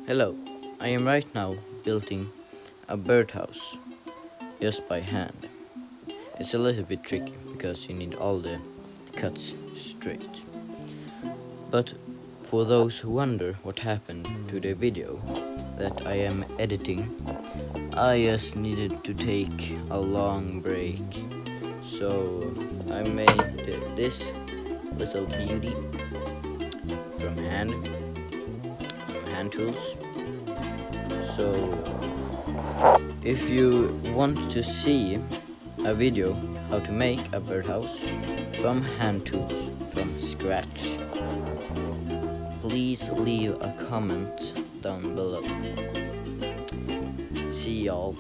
Hello, I am right now building a birdhouse just by hand. It's a little bit tricky because you need all the cuts straight. But for those who wonder what happened to the video that I am editing, I just needed to take a long break. So I made this little beauty from hand tools. So if you want to see a video how to make a birdhouse from hand tools from scratch, please leave a comment down below. See y'all.